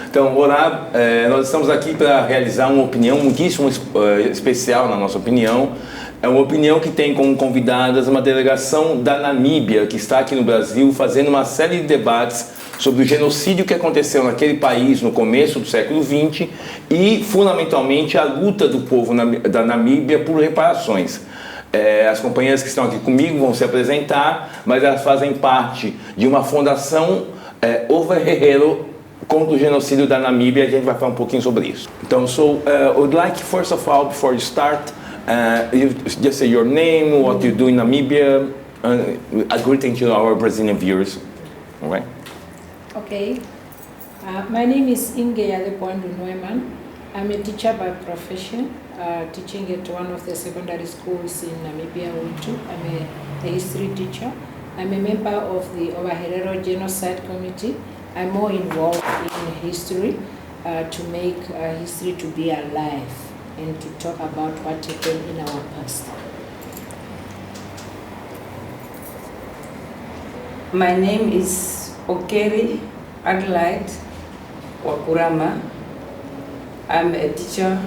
Então, olá, nós estamos aqui para realizar uma opinião muitíssimo especial, na nossa opinião. É uma opinião que tem como convidadas uma delegação da Namíbia, que está aqui no Brasil, fazendo uma série de debates sobre o genocídio que aconteceu naquele país no começo do século XX e, fundamentalmente, a luta do povo da Namíbia por reparações. As companheiras que estão aqui comigo vão se apresentar, mas elas fazem parte de uma fundação Ovaherero contra o genocídio da Namíbia. A gente vai falar um pouquinho sobre isso. Então, I would like, first of all, before you start, you just say your name, what you do in Namibia, a greeting to our Brazilian viewers. All right? Okay. My name is Inge Adepondo Neumann. I'm a teacher by profession, teaching at one of the secondary schools in Namibia, Witu. I'm a history teacher. I'm a member of the Ovaherero Genocide Committee. I'm more involved in history to make history to be alive and to talk about what happened in our past. My name is Okeri Adelaide Wakurama. I'm a teacher.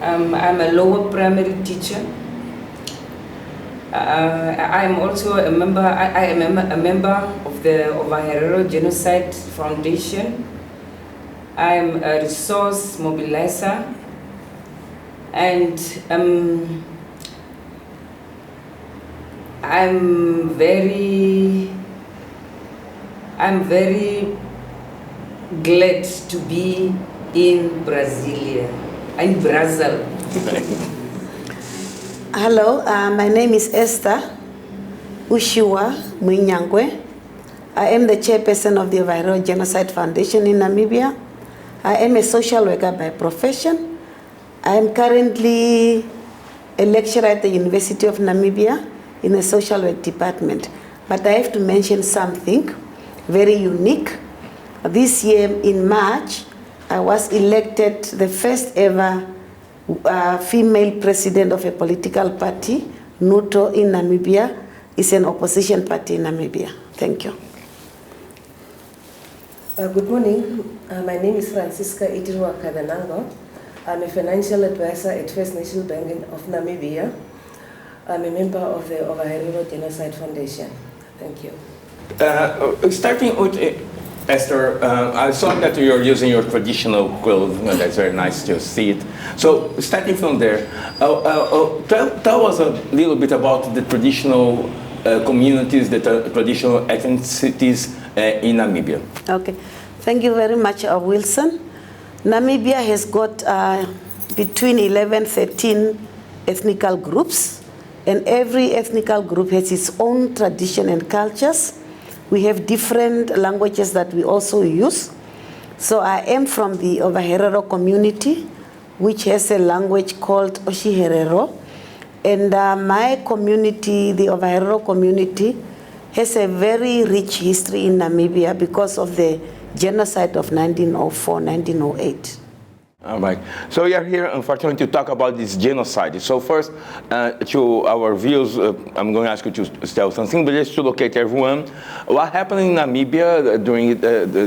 I'm a lower primary teacher. I'm also a member. I am a member of the Ovaherero Genocide Foundation. I'm a resource mobilizer, and I'm very glad to be in Brazil. Hello, my name is Esther Muinjangue. I am the chairperson of the Ovaherero Genocide Foundation in Namibia. I am a social worker by profession. I am currently a lecturer at the University of Namibia in the social work department. But I have to mention something very unique. This year in March, I was elected the first ever female president of a political party. NUTO in Namibia is an opposition party in Namibia. Thank you. Good morning. My name is Francisca Itirwa Kadanango. I'm a financial advisor at First National Bank of Namibia. I'm a member of the Ovaherero Genocide Foundation. Thank you. Starting with Esther, I saw that you're using your traditional quilt. That's very nice to see it. So, starting from there, tell us a little bit about the traditional communities, the traditional ethnicities in Namibia. Okay, thank you very much, Wilson. Namibia has got between 11, 13 ethnical groups, and every ethnical group has its own tradition and cultures. We have different languages that we also use. So I am from the Ovaherero community, which has a language called Oshiherero. And my community, the Ovaherero community, has a very rich history in Namibia because of the genocide of 1904, 1908. All right. So we are here, unfortunately, to talk about this genocide. So first, to our viewers, I'm going to ask you to tell something, but just to locate everyone. What happened in Namibia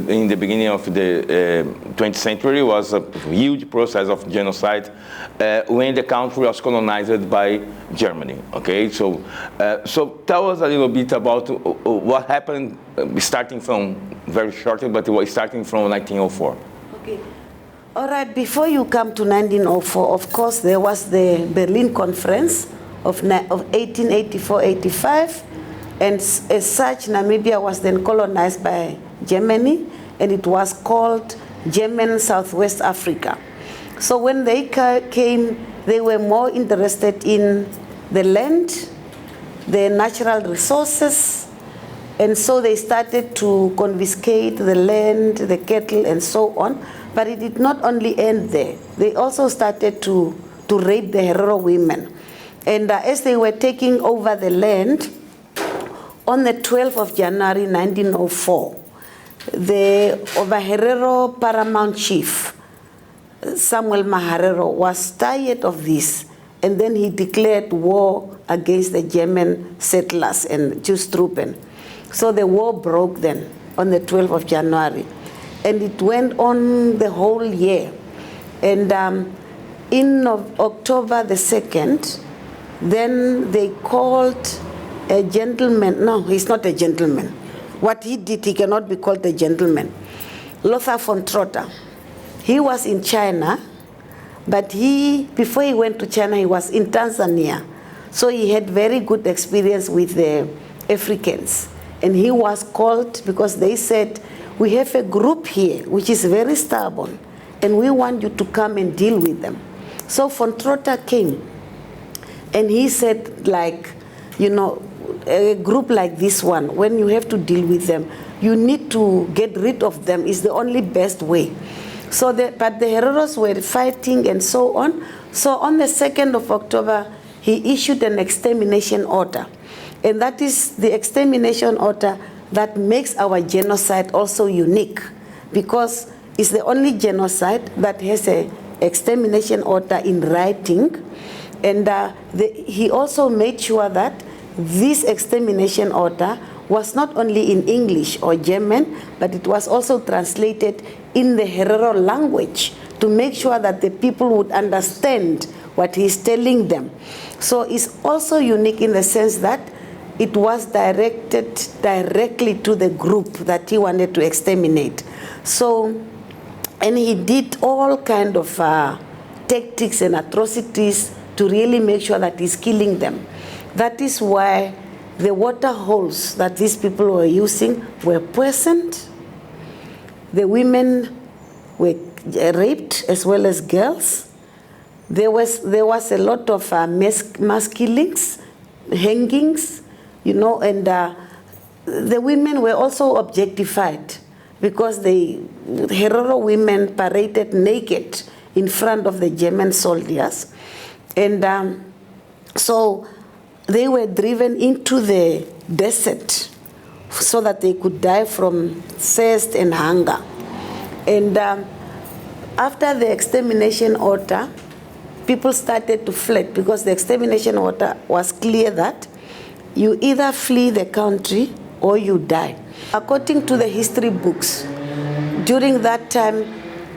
in the beginning of the 20th century was a huge process of genocide when the country was colonized by Germany. Okay, so tell us a little bit about what happened, starting from very shortly, but starting from 1904. Okay. All right, before you come to 1904, of course, there was the Berlin Conference of 1884-85, and as such, Namibia was then colonized by Germany, and it was called German Southwest Africa. So when they came, they were more interested in the land, the natural resources, and so they started to confiscate the land, the cattle, and so on. But it did not only end there. They also started to rape the Herero women. And as they were taking over the land, on the 12th of January 1904, the Ovaherero paramount chief, Samuel Maharero, was tired of this, and then he declared war against the German settlers and Jews Truppen. So the war broke then on the 12th of January. and it went on the whole year. And in October the 2nd, then they called a gentleman. No, he's not a gentleman. What he did, he cannot be called a gentleman. Lothar von Trotter. He was in China, but before he went to China, he was in Tanzania. So he had very good experience with the Africans. And he was called because they said, we have a group here which is very stubborn, and we want you to come and deal with them. So von Trotter came, and he said, like, you know, a group like this one, when you have to deal with them, you need to get rid of them. Is the only best way. So, but the Hereros were fighting and so on. So on the 2nd of October, he issued an extermination order. And that is the extermination order that makes our genocide also unique, because it's the only genocide that has an extermination order in writing. And he also made sure that this extermination order was not only in English or German, but it was also translated in the Herero language to make sure that the people would understand what he's telling them. So it's also unique in the sense that it was directed directly to the group that he wanted to exterminate. So, and he did all kind of tactics and atrocities to really make sure that he's killing them. That is why the water holes that these people were using were poisoned. The women were raped as well as girls. There was a lot of mass killings, hangings, you know, and the women were also objectified because the Herero women paraded naked in front of the German soldiers. And so they were driven into the desert so that they could die from thirst and hunger. And after the extermination order, people started to flee because the extermination order was clear that you either flee the country or you die. According to the history books, during that time,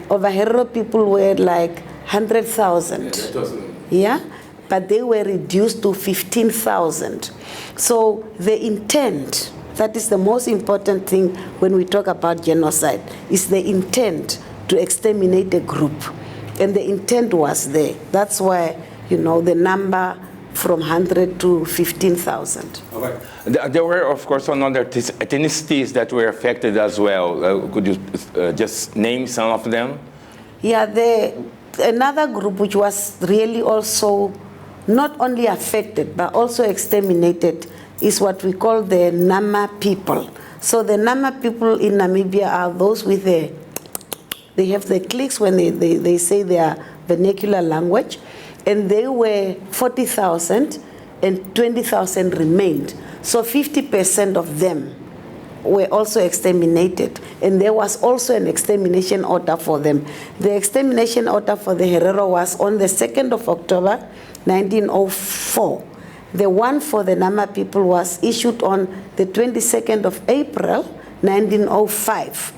Ovaherero people were like 100,000. Yeah? But they were reduced to 15,000. So the intent, that is the most important thing when we talk about genocide, is the intent to exterminate a group. And the intent was there. That's why, you know, the number from 100 to 15,000. Okay. There were, of course, other ethnicities that were affected as well. Could you just name some of them? Yeah, another group which was really also not only affected but also exterminated is what we call the Nama people. So the Nama people in Namibia are those with they have the clicks when they say their vernacular language, and they were 40,000 and 20,000 remained. So 50% of them were also exterminated, and there was also an extermination order for them. The extermination order for the Herero was on the 2nd of October 1904. The one for the Nama people was issued on the 22nd of April 1905.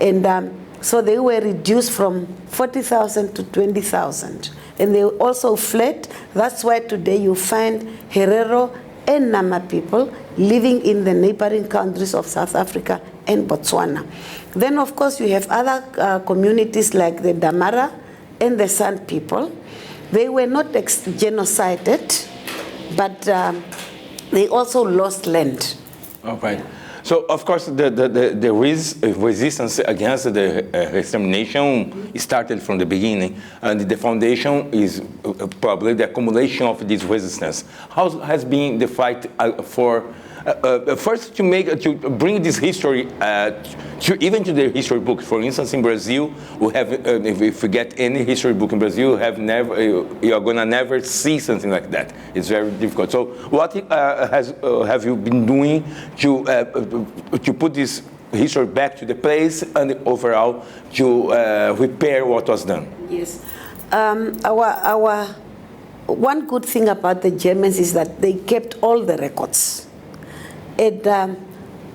And so they were reduced from 40,000 to 20,000. And they also fled. That's why today you find Herero and Nama people living in the neighboring countries of South Africa and Botswana. Then, of course, you have other communities like the Damara and the San people. They were not genocided, but they also lost land. Okay. So, of course, the resistance against the extermination started from the beginning, and the foundation is probably the accumulation of this resistance. How has been the fight for first to bring this history even to the history book? For instance, in Brazil, we have if you get any history book in Brazil, you are gonna never see something like that. It's very difficult. So, what have you been doing to put this history back to the place and overall to repair what was done? Yes, our one good thing about the Germans is that they kept all the records. And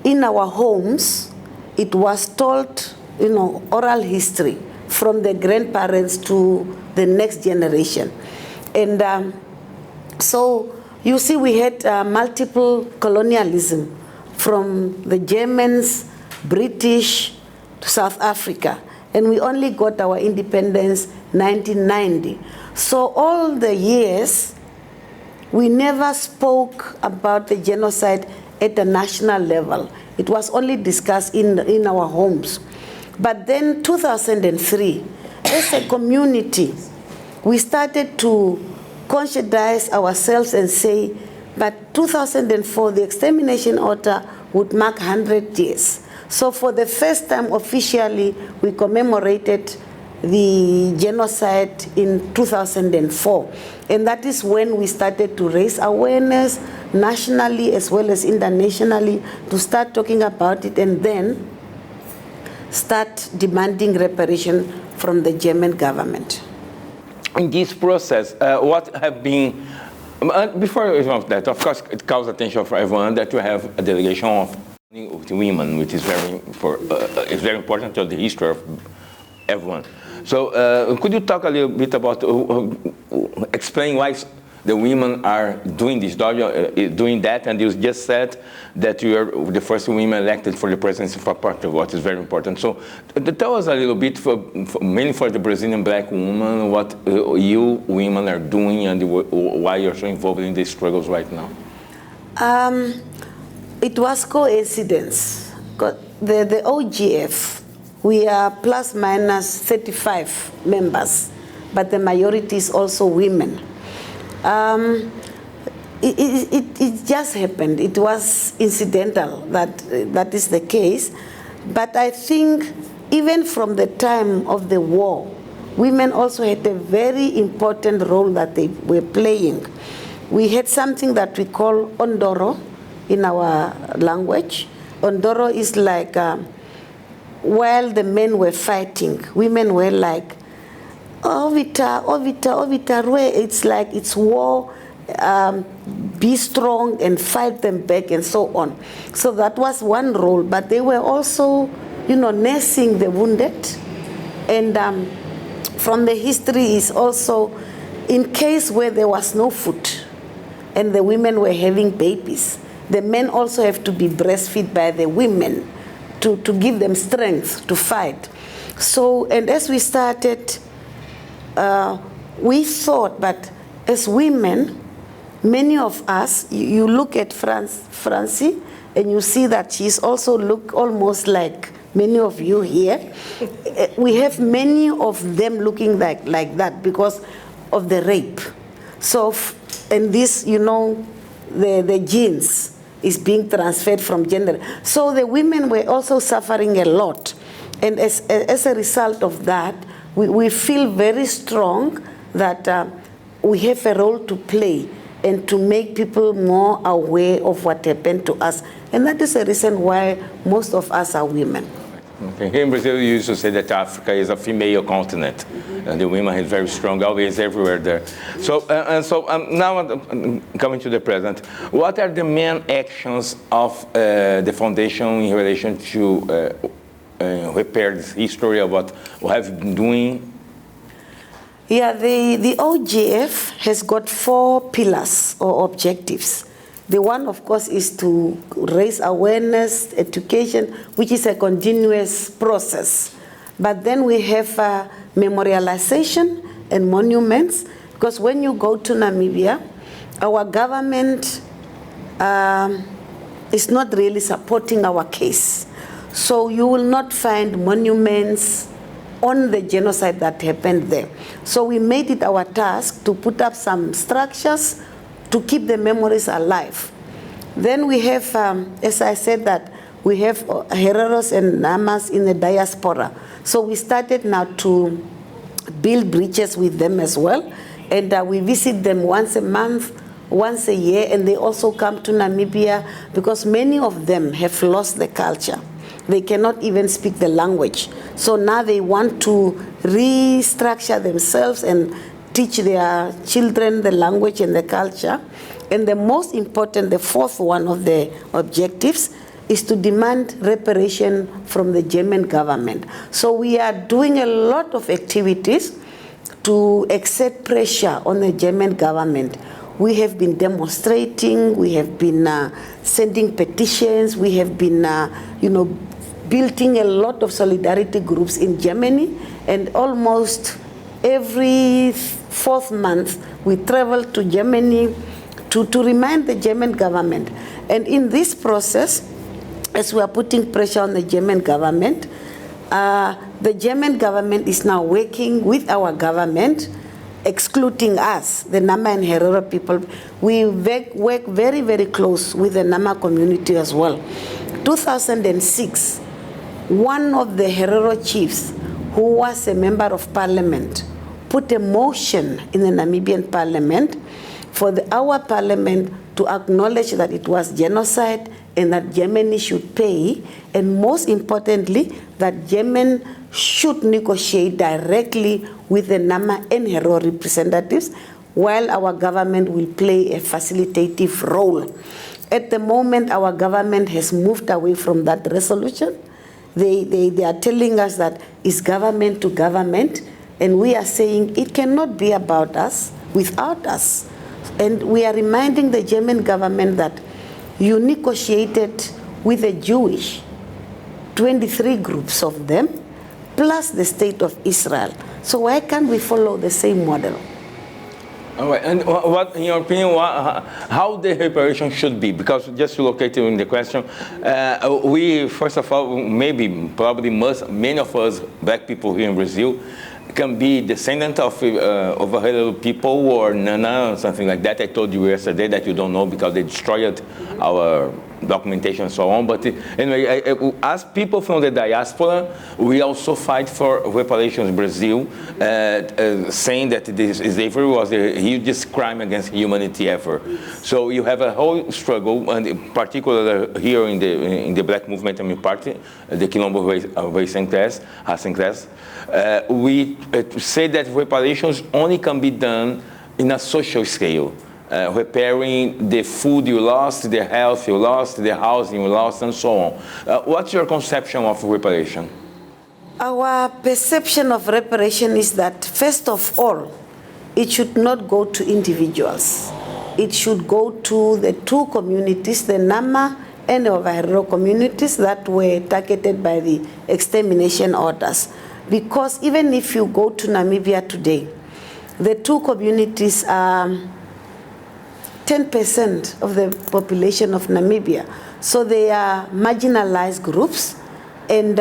in our homes, it was told oral history from the grandparents to the next generation. And so you see we had multiple colonialism from the Germans, British, to South Africa. And we only got our independence 1990. So all the years, we never spoke about the genocide at the national level. It was only discussed in our homes. But then 2003, as a community, we started to conscientize ourselves and say, but 2004, the extermination order would mark 100 years. So for the first time officially, we commemorated the genocide in 2004. And that is when we started to raise awareness nationally as well as internationally to start talking about it and then start demanding reparation from the German government. In this process, what have been, before that, of course, it calls attention for everyone that you have a delegation of women, which is very important to the history of everyone. So could you talk a little bit about, explain why the women are doing this, doing that, and you just said that you are the first women elected for the presidency for Portugal, what is very important. So tell us a little bit, mainly for the Brazilian black woman, what you women are doing and why you're so involved in these struggles right now. It was coincidence. The OGF, we are plus minus 35 members, but the majority is also women. It just happened. It was incidental that is the case. But I think even from the time of the war, women also had a very important role that they were playing. We had something that we call ondoro in our language. Ondoro is like, while the men were fighting, women were like, Ovita, it's like it's war, be strong and fight them back and so on. So that was one role, but they were also, nursing the wounded. And from the history is also, in case where there was no food and the women were having babies, the men also have to be breastfed by the women to give them strength to fight. So, and as we started, we thought, but as women, many of us, you look at Francie, and you see that she's also look almost like many of you here. We have many of them looking like that because of the rape. So, and this, the genes is being transferred from gender. So the women were also suffering a lot. And as a result of that, we feel very strong that we have a role to play and to make people more aware of what happened to us. And that is the reason why most of us are women. Okay. Here in Brazil, you used to say that Africa is a female continent, and the women is very strong, always everywhere there. So, now I'm coming to the present. What are the main actions of the foundation in relation to repair this history of what we have been doing? Yeah, the OGF has got 4 pillars or objectives. The one, of course, is to raise awareness, education, which is a continuous process. But then we have memorialization and monuments, because when you go to Namibia, our government is not really supporting our case. So you will not find monuments on the genocide that happened there. So we made it our task to put up some structures to keep the memories alive. Then we have, as I said, that we have Hereros and Namas in the diaspora. So we started now to build bridges with them as well. And we visit them once a month, once a year, and they also come to Namibia because many of them have lost the culture. They cannot even speak the language. So now they want to restructure themselves and teach their children the language and the culture. And the most important, the 4th one of the objectives, is to demand reparation from the German government. So we are doing a lot of activities to exert pressure on the German government. We have been demonstrating, we have been sending petitions, we have been, building a lot of solidarity groups in Germany, and almost every 4th month we travel to Germany to remind the German government. And in this process, as we are putting pressure on the German government, the German government is now working with our government, excluding us, the Nama and Herero people. We work very, very close with the Nama community as well. 2006, one of the Herero chiefs, who was a member of parliament, put a motion in the Namibian parliament for our parliament to acknowledge that it was genocide and that Germany should pay, and most importantly, that Germany should negotiate directly with the Nama and Herero representatives, while our government will play a facilitative role. At the moment, our government has moved away from that resolution. They are telling us that it's government to government, and we are saying it cannot be about us without us. And we are reminding the German government that you negotiated with the Jewish, 23 groups of them, plus the state of Israel. So why can't we follow the same model? All right, and what, in your opinion, how the reparation should be? Because just to locate you in the question, we, first of all, many of us, black people here in Brazil, can be descendant of Ovaherero people or Nana or something like that. I told you yesterday that you don't know because they destroyed our documentation and so on. But anyway, as people from the diaspora, we also fight for reparations in Brazil, saying that this slavery was the hugest crime against humanity ever. So you have a whole struggle, and in particular here in the black movement and party, the Quilombo Racing Class, we say that reparations only can be done in a social scale. Repairing the food you lost, the health you lost, the housing you lost, and so on. What's your conception of reparation? Our perception of reparation is that, first of all, it should not go to individuals. It should go to the two communities, the Nama and the Ovaherero communities that were targeted by the extermination orders. Because even if you go to Namibia today, the two communities are 10% of the population of Namibia. So they are marginalized groups, and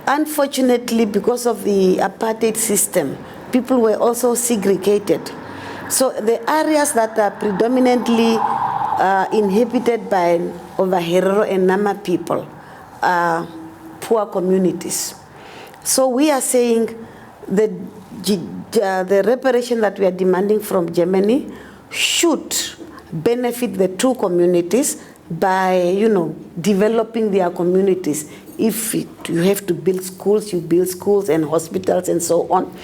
unfortunately, because of the apartheid system, people were also segregated. So the areas that are predominantly inhabited by Ovaherero and Nama people are poor communities. So we are saying that the reparation that we are demanding from Germany should benefit the two communities by, developing their communities. If you have to build schools, you build schools and hospitals and so on.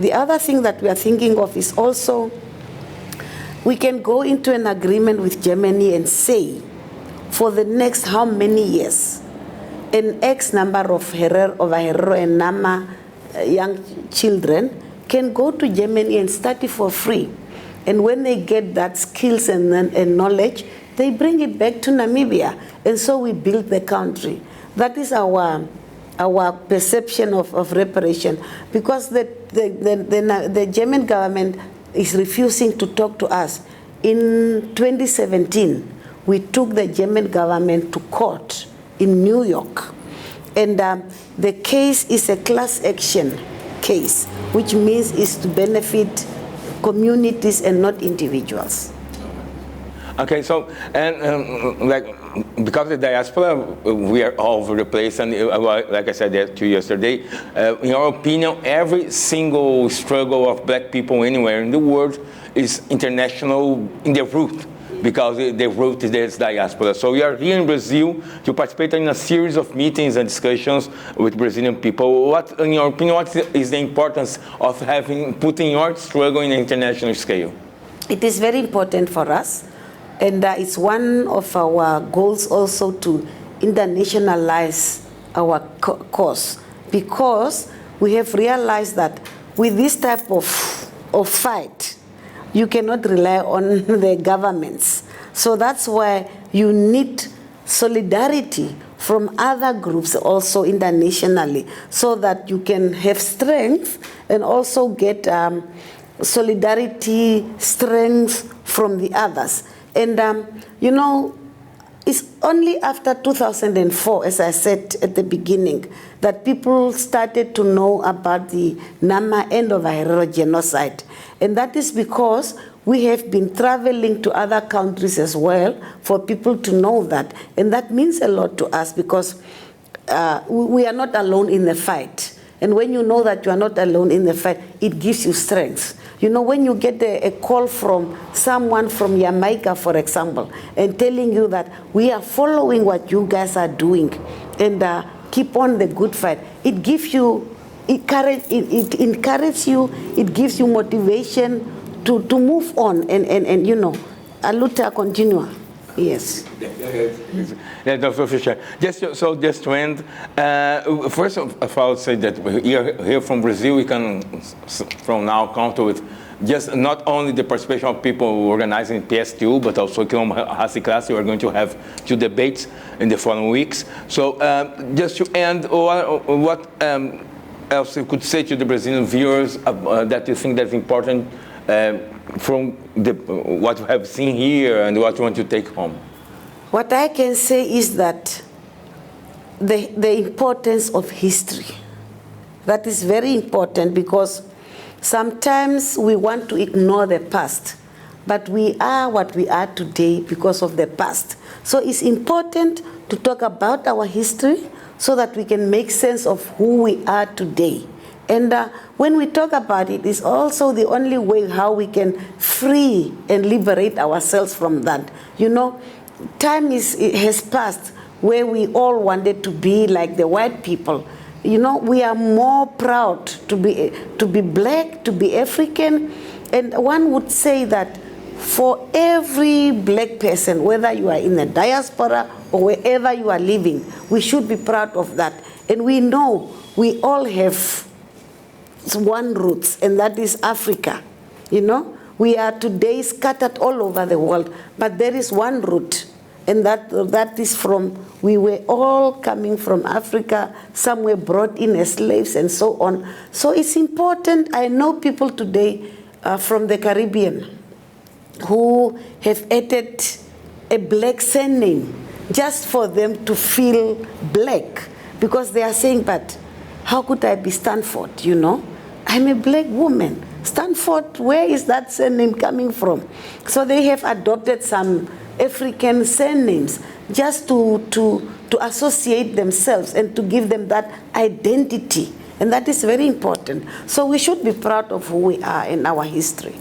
The other thing that we are thinking of is also we can go into an agreement with Germany and say, for the next how many years, an X number of Ovaherero and Nama young children can go to Germany and study for free. And when they get that skills and knowledge, they bring it back to Namibia. And so we build the country. That is our perception of reparation. Because the German government is refusing to talk to us. In 2017, we took the German government to court in New York. And the case is a class action case, which means it's to benefit communities and not individuals. Okay, so, because of the diaspora, we are all over the place, and like I said to you yesterday, in your opinion, every single struggle of black people anywhere in the world is international in their root, because the root is this diaspora. So we are here in Brazil to participate in a series of meetings and discussions with Brazilian people. What, in your opinion, what is the importance of putting your struggle in an international scale? It is very important for us And it's one of our goals also to internationalize our cause, because we have realized that with this type of fight, you cannot rely on the governments. So that's why you need solidarity from other groups also internationally, so that you can have strength and also get solidarity, strength from the others. And you know, it's only after 2004, as I said at the beginning, that people started to know about the Nama and Ovaherero genocide. And that is because we have been traveling to other countries as well for people to know that. And that means a lot to us, because we are not alone in the fight. And when you know that you are not alone in the fight, it gives you strength. You know, when you get a call from someone from Jamaica, for example, and telling you that we are following what you guys are doing and keep on the good fight, it gives you, it encourages you, it gives you motivation to move on and you know, a luta continua. Yes. Dr. Fisher, just to end, first of all, say that here from Brazil, we can from now count with just not only the participation of people organizing PSTU, but also Quilombo Raça e Classe. We are going to have 2 debates in the following weeks. So just to end, what else you could say to the Brazilian viewers that you think that's important from what you have seen here and what you want to take home? What I can say is that the importance of history, that is very important, because sometimes we want to ignore the past, but we are what we are today because of the past. So it's important to talk about our history so that we can make sense of who we are today. And when we talk about it, it's also the only way how we can free and liberate ourselves from that. You know, time has passed where we all wanted to be like the white people. You know, we are more proud to be black, to be African. And one would say that for every black person, whether you are in the diaspora or wherever you are living, we should be proud of that. And we know we all have one roots, and that is Africa. You know, we are today scattered all over the world, but there is one root, and that is from, we were all coming from Africa, some were brought in as slaves and so on. So it's important. I know people today from the Caribbean who have added a black surname just for them to feel black, because they are saying, but how could I be Stanford, you know? I'm a black woman. Stanford, where is that surname coming from? So they have adopted some African surnames just to associate themselves and to give them that identity. And that is very important. So we should be proud of who we are in our history.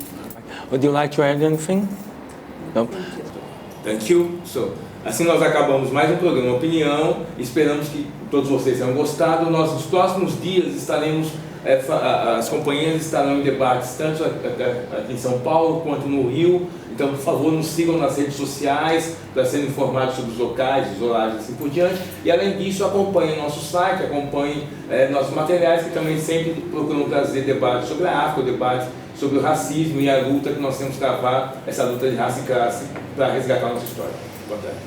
Would you like to add anything? No? Thank you. So, assim nós acabamos mais um programa Opinião. Esperamos que todos vocês tenham gostado. Nós, nos próximos dias, estaremos, as companhias estarão em debates tanto aqui em São Paulo quanto no Rio. Então, por favor, nos sigam nas redes sociais para serem informados sobre os locais, os horários e assim por diante. E, além disso, acompanhem nosso site, acompanhem nossos materiais, que também sempre procuram trazer debates sobre a África, debates sobre o racismo e a luta que nós temos que travar, essa luta de raça e classe, para resgatar a nossa história. Boa tarde.